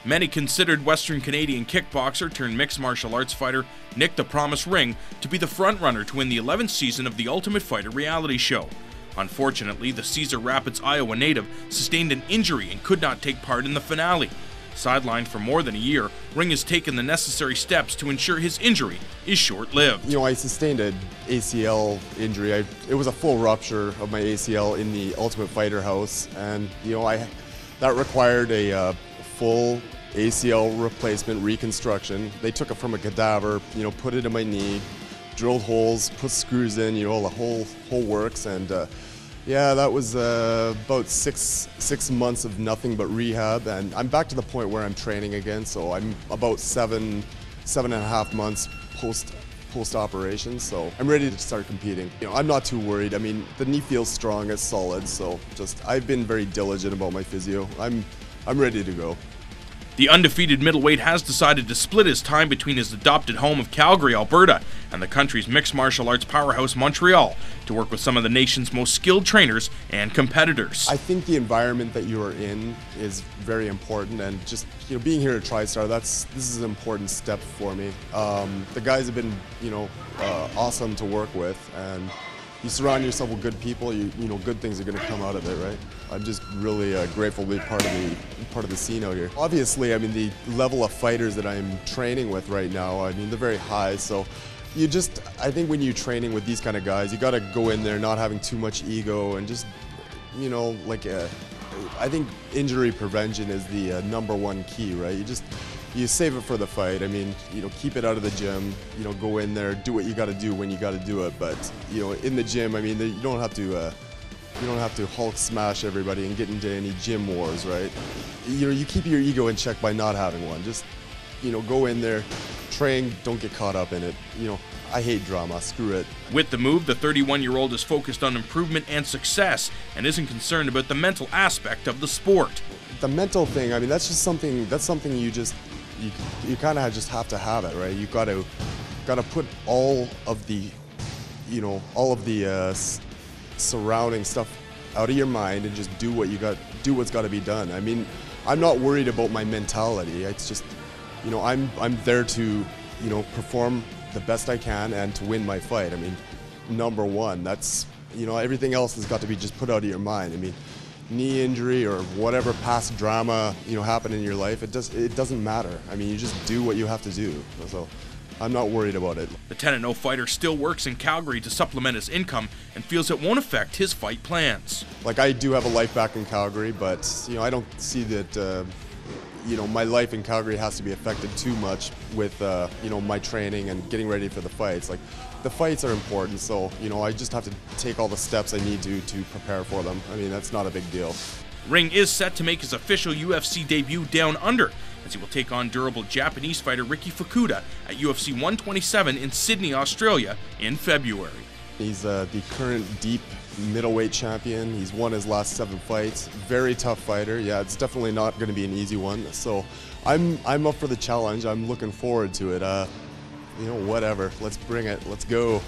Many considered Western Canadian kickboxer turned mixed martial arts fighter Nick the Promise Ring to be the frontrunner to win the 11th season of the Ultimate Fighter reality show. Unfortunately, the Cedar Rapids, Iowa native sustained an injury and could not take part in the finale. Sidelined for more than a year, Ring has taken the necessary steps to ensure his injury is short-lived. I sustained an ACL injury. It was a full rupture of my ACL in the Ultimate Fighter house, and that required a full ACL replacement reconstruction. They took it from a cadaver, put it in my knee, drilled holes, put screws in, the whole works, and yeah, that was about six months of nothing but rehab, and I'm back to the point where I'm training again. So I'm about seven and a half months post operation. So I'm ready to start competing. I'm not too worried. I mean, the knee feels strong, it's solid. So I've been very diligent about my physio. I'm ready to go. The undefeated middleweight has decided to split his time between his adopted home of Calgary, Alberta, and the country's mixed martial arts powerhouse, Montreal, to work with some of the nation's most skilled trainers and competitors. I think the environment that you are in is very important, and just being here at TriStar, this is an important step for me. The guys have been awesome to work with, and you surround yourself with good people, good things are going to come out of it, right? I'm just really grateful to be part of the scene out here. Obviously, I mean, the level of fighters that I'm training with right now, I mean, they're very high. So I think when you're training with these kind of guys, you got to go in there not having too much ego and just, I think injury prevention is the #1 key, right? You save it for the fight. I mean, keep it out of the gym. Go in there, do what you got to do when you got to do it. But in the gym, I mean, you don't have to Hulk smash everybody and get into any gym wars, right? You keep your ego in check by not having one. Just go in there, train, don't get caught up in it. I hate drama. Screw it. With the move, the 31-year-old is focused on improvement and success and isn't concerned about the mental aspect of the sport. The mental thing, I mean, that's something you kind of just have to have it, right? You got to put all of the surrounding stuff out of your mind and just do what's got to be done. I mean, I'm not worried about my mentality. It's just, I'm there to, perform the best I can and to win my fight. I mean, #1. That's, everything else has got to be just put out of your mind. I mean, knee injury or whatever past drama happened in your life, it doesn't matter. I mean, you just do what you have to do. So I'm not worried about it. The 10-0 fighter still works in Calgary to supplement his income and feels it won't affect his fight plans. I do have a life back in Calgary, but I don't see that my life in Calgary has to be affected too much with my training and getting ready for the fights. The fights are important, so I just have to take all the steps I need to prepare for them. I mean, that's not a big deal. Ring is set to make his official UFC debut down under, as he will take on durable Japanese fighter Riki Fukuda at UFC 127 in Sydney, Australia in February. He's the current deep middleweight champion. He's won his last 7 fights. Very tough fighter. Yeah, it's definitely not going to be an easy one. So I'm up for the challenge. I'm looking forward to it. Whatever. Let's bring it. Let's go.